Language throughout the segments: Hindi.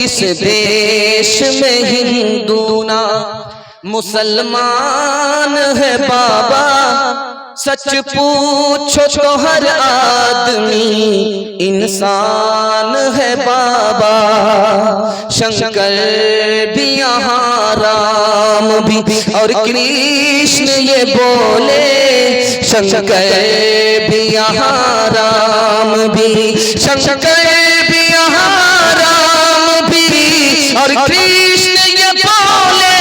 इस देश में हिंदू ना मुसलमान है बाबा, सच पूछो तो हर आदमी इंसान है बाबा। शंकर भी यहाँ राम भी और कृष्ण ये बोले, शंकर भी यहाँ राम भी, शंकर भी यहाँ राम भी और कृष्ण ये बोले।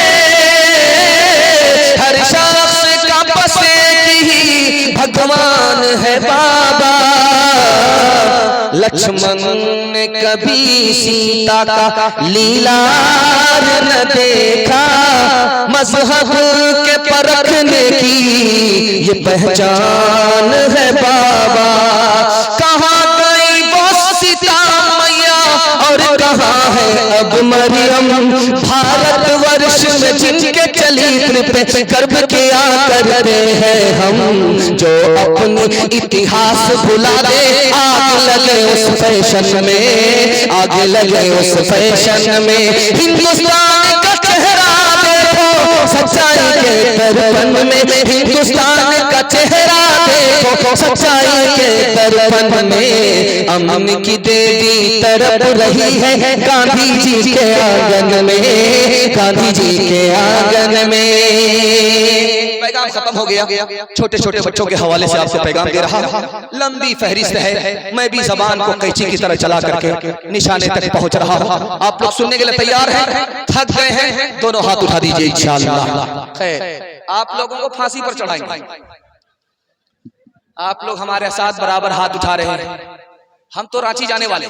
हर शख्स का बस ही भगवान है बाबा। लक्ष्मण ने कभी सीता का लीलार न देखा, मजहब के परखने की ये पहचान है बाबा। कहाँ गई वो सीता मैया और कहाँ है अब मरियम। भारतवर्ष में जिनके चरित्र पे गर्व किया करते हैं हम, जो अपनी इतिहास भुला दे आग लगे उस फैशन में, आग लगे उस फैशन में। हिंदुस्तान का चेहरा देखो सच्चाई के दर्पण में, हिंदुस्तान का चेहरा देखो सच्चाई के दर्पण में। अमन की देवी तड़प रही है गांधी जी के आंगन में, गांधी जी के आंगन में। पैगाम खत्म हो गया। छोटे छोटे बच्चों के हवाले से आपको पैगाम दे रहा हूं। लंबी फहरिस्त है, मैं भी जबान को कैंची की तरह चला करके निशाने तक पहुंच रहा हूं। आप लोग सुनने के लिए तैयार हैं? थक गए हैं? दोनों हाथ उठा दीजिए इंशाअल्लाह। खैर, आप लोगों को फांसी पर चढ़ाएंगे। आप लोग हमारे साथ बराबर हाथ उठा रहे हैं। हम तो रांची जाने वाले,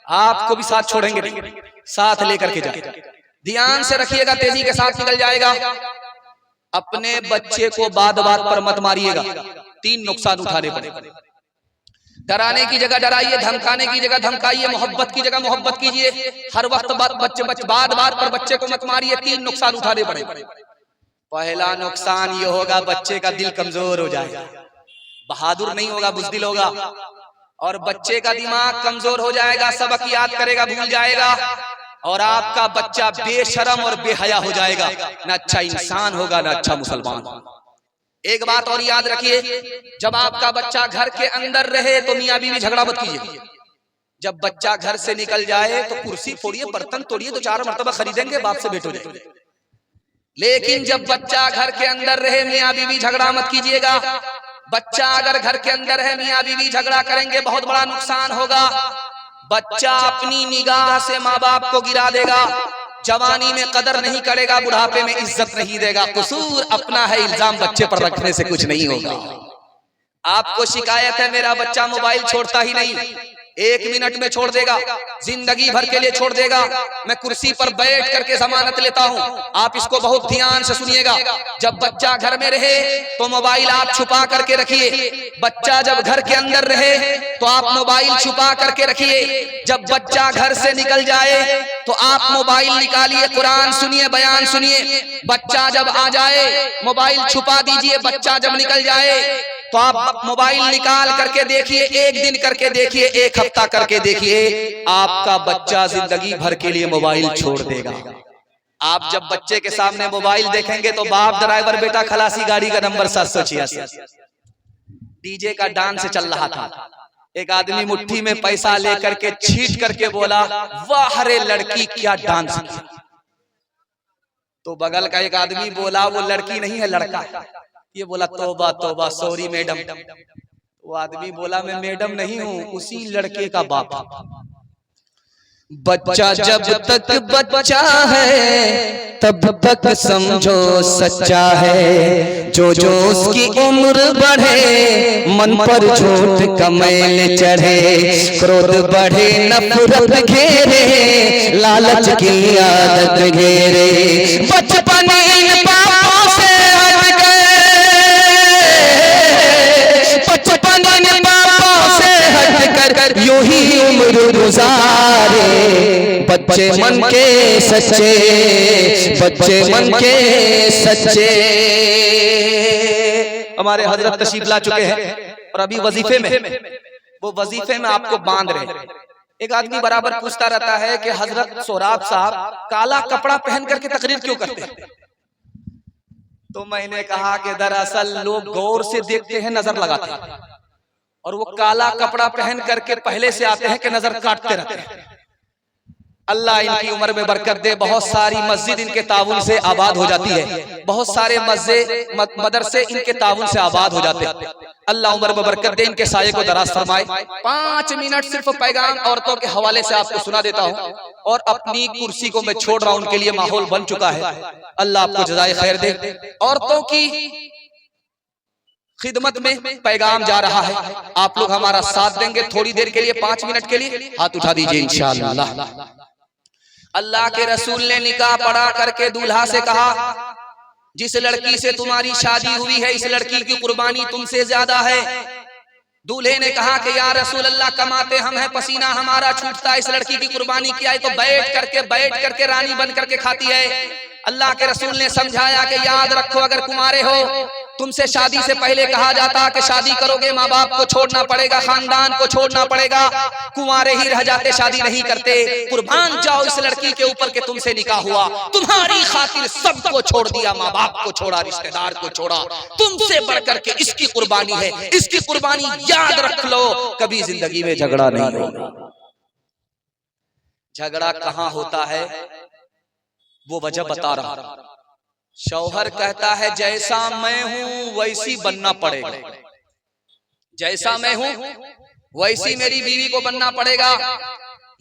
आपको भी साथ छोड़ेंगे नहीं, साथ लेकर के जाएंगे। ध्यान से रखिएगा, तेजी के साथ निकल जाएगा। अपने बच्चे को बात बात पर मत मारिएगा, 3 नुकसान उठाने पड़ेंगे। डराने की जगह डराइए, धमकाने की जगह धमकाइए, मोहब्बत की जगह मोहब्बत कीजिए। हर वक्त बात बात पर बच्चे को मत मारिए, 3 नुकसान उठाने पड़ेंगे। पहला नुकसान ये होगा, बच्चे का दिल कमजोर हो जाएगा, बहादुर नहीं होगा, बुज़दिल होगा। और बच्चे का दिमाग कमजोर हो जाएगा, सबक याद करेगा भूल जाएगा। और आपका बच्चा बेशरम और बेहया हो जाएगा, ना अच्छा इंसान होगा ना अच्छा मुसलमान। एक बात और याद रखिए, जब आपका बच्चा घर के अंदर रहे तो मियां बीवी झगड़ा मत कीजिए। जब बच्चा घर से निकल जाए तो कुर्सी तोड़िए, बर्तन तोड़िए, तो 4 मरतबा खरीदेंगे, बाप से भेंट हो जाएंगे। लेकिन जब बच्चा घर के अंदर रहे, मियां बीवी झगड़ा मत कीजिएगा। बच्चा अगर घर के अंदर है, मियां बीवी झगड़ा करेंगे, बहुत बड़ा नुकसान होगा। बच्चा अपनी निगाह से माँ बाप को गिरा देगा, जवानी में कदर नहीं करेगा, बुढ़ापे में इज्जत नहीं देगा। कसूर अपना है, इल्जाम बच्चे पर रखने से कुछ नहीं होगा। आपको शिकायत है मेरा बच्चा मोबाइल छोड़ता ही नहीं, 1 मिनट में छोड़ देगा, जिंदगी भर के लिए छोड़ देगा। मैं कुर्सी पर बैठ करके जमानत लेता हूँ, आप इसको बहुत ध्यान से सुनिएगा। जब बच्चा घर में रहे तो मोबाइल आप छुपा करके रखिए। बच्चा जब घर के अंदर रहे तो आप मोबाइल छुपा करके रखिए। जब बच्चा घर से निकल जाए तो आप मोबाइल निकालिए, कुरान सुनिए, बयान सुनिए। बच्चा जब आ जाए मोबाइल छुपा दीजिए। बच्चा जब निकल जाए तो आप मोबाइल निकाल करके देखिए, 1 दिन करके देखिए, 1 हफ्ता करके देखिए, आपका बच्चा जिंदगी भर के लिए मोबाइल छोड़ देगा। आप जब बच्चे के सामने मोबाइल देखेंगे तो बाप ड्राइवर, बेटा खलासी, गाड़ी का नंबर 786। डीजे का डांस चल रहा था, एक आदमी मुट्ठी में पैसा लेकर के छीट करके बोला, वाह रे लड़की क्या डांस किया। तो बगल का एक आदमी बोला, वो लड़की नहीं है लड़का है। ये बोला, तौबा तौबा, सॉरी मैडम। वो आदमी बोला, मैं मैडम नहीं हूं, उसी लड़के का बाप। बच्चा जब तक बच्चा है तब तक समझो सच्चा है। जो जो उसकी उम्र बढ़े मन पर झूठ का मैल चढ़े। क्रोध बढ़े नफरत घेरे, लालच की आदत घेरे। बचपन इन पापों से हट गए, बचपन इन पापों से हट कर यूं ही उम्र गुजारे। बच्चे मन के सच्चे, बच्चे मन के सच्चे। हमारे हजरत तशरीफ ला चुके हैं और अभी वजीफे में, वो वजीफे में आपको बांध रहे हैं। एक आदमी बराबर पूछता रहता है कि हजरत सोहराब साहब काला कपड़ा पहन करके तकरीर क्यों करते हैं? तो मैंने कहा कि दरअसल लोग गौर से देखते हैं, नजर लगाते हैं, और वो काला कपड़ा पहन करके पहले से आते हैं कि नजर काटते रहते हैं। अल्लाह इनकी उम्र में बरकत दे। बहुत सारी मस्जिद इनके ताउन से आबाद हो जाती है, बहुत सारे मदरसे इनके ताउन से आबाद हो जाते हैं। अल्लाह उम्र में बरकत दे, इनके साये को दराज फरमाए। 5 मिनट सिर्फ पैगाम औरतों के हवाले से आपको सुना देता हूँ, और अपनी कुर्सी को मैं छोड़ रहा हूँ, उनके लिए माहौल बन चुका है। अल्लाह आपको जज़ाए खैर दे। औरतों की खिदमत में पैगाम जा रहा है, आप लोग हमारा साथ देंगे थोड़ी देर के लिए, 5 मिनट के लिए हाथ उठा दीजिए इंशाअल्लाह। अल्लाह के रसूल ने निकाह पढ़ा करके दूल्हा से कहा, जिस लड़की से तुम्हारी शादी हुई है इस लड़की की कुर्बानी तुमसे ज्यादा है। दूल्हे ने कहा कि या रसूल अल्लाह, कमाते हम हैं, पसीना हमारा छूटता है, इस लड़की की कुर्बानी क्या है? तो बैठ करके रानी बन करके खाती है। अल्लाह के रसूल ने समझाया कि याद रखो, अगर कुंवारे हो तुमसे शादी से पहले कहा जाता कि शादी करोगे माँ बाप को छोड़ना पड़ेगा, खानदान को छोड़ना पड़ेगा, कुंवारे ही रह जाते, शादी नहीं करते। कुर्बान जाओ इस लड़की के ऊपर के तुमसे निकाह हुआ, तुम्हारी खातिर सबको छोड़ दिया, माँ बाप को छोड़ा, रिश्तेदार को छोड़ा, तुमसे बढ़कर के इसकी कुर्बानी है, इसकी कुर्बानी याद रख लो, कभी जिंदगी में झगड़ा नहीं होगा। झगड़ा कहाँ होता है वो वजह बता रहा। शौहर कहता है जैसा मैं हूं वैसी बनना पड़ेगा, जैसा मैं हूं वैसी मेरी बीवी को बनना पड़ेगा।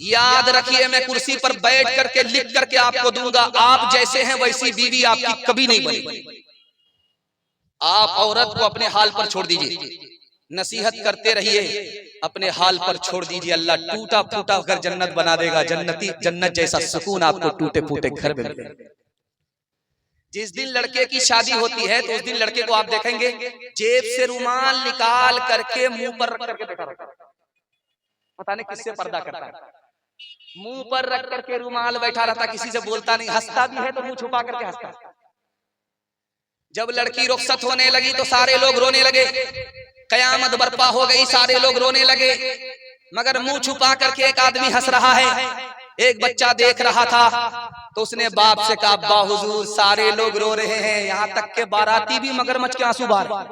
याद रखिए, मैं कुर्सी पर बैठ करके लिख करके आपको दूंगा, आप जैसे हैं वैसी बीवी आपकी कभी नहीं बनेगी। आप औरत को अपने हाल पर छोड़ दीजिए, नसीहत करते रहिए, अपने हाल पर छोड़ दीजिए। अल्लाह टूटा फूटा घर जन्नत बना देगा, जन्नत जैसा सुकून आपको टूटे फूटे घर में मिलेगा। जिस दिन लड़के की शादी होती है तो उस दिन लड़के को आप देखेंगे जेब से रुमाल निकाल करके मुंह पर रख करके बैठा रहता है, पता नहीं किससे पर्दा करता है, मुंह पर रख करके रुमाल बैठा रहता, किसी से बोलता नहीं, हंसता भी है तो मुंह छुपा करके हंसता। जब लड़की रुखसत होने लगी तो सारे लोग रोने लगे, कयामत बर्पा हो गई, सारे लोग रोने लगे, मगर मुंह छुपा करके एक आदमी हंस रहा है। एक बच्चा देख रहा था तो उसने बाप से कहा, अब्बा हुजूर सारे लोग रो रहे हैं, यहाँ तक के बाराती भी मगरमच्छ के आंसू बहा रहे,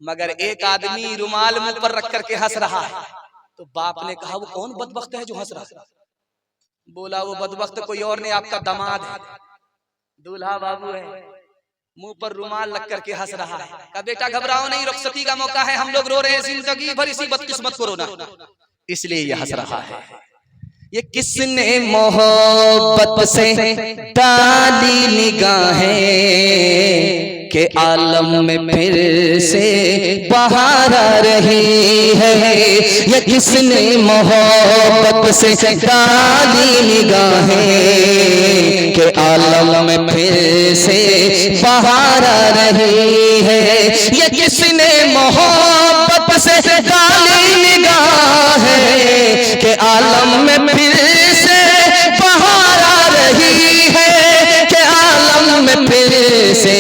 मगर एक आदमी रुमाल मुंह पर रख करके हंस रहा है। तो बाप ने कहा, वो कौन बदबख्त है जो हंस रहा है? बोला, वो बदबख्त कोई और नहीं, आपका दामाद है, दूल्हा बाबू है, मुंह पर रुमाल लग करके हंस रहा है। कहा, बेटा घबराओ नहीं, रुखसती का मौका है, हम लोग रो रहे हैं, जिंदगी भर इसी बदकिस्मत को रोना, इसलिए ये हंस रहा है। ये किसने मोहब्बत से डाली निगाहें के आलम में फिर से बहार आ रही है। ये किसने मोहब्बत से डाली निगाहें के आलम में फिर से बहार आ रही है। ये किसने मोहब्बत से डाली निगाहें के आलम में फिर से बहार आ रही है, के आलम में फिर से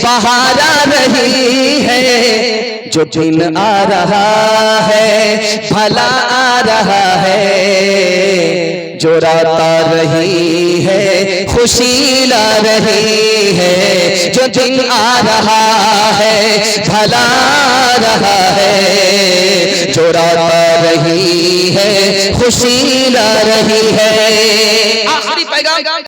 बहार आ रही है। जो दिन आ रहा है भला आ रहा है, जो रात आ रही है खुशी ला रही है। जो दिन आ रहा है भला आ रहा है, जो रात आ रही है खुशी ला रही है। आखिरी पैगाम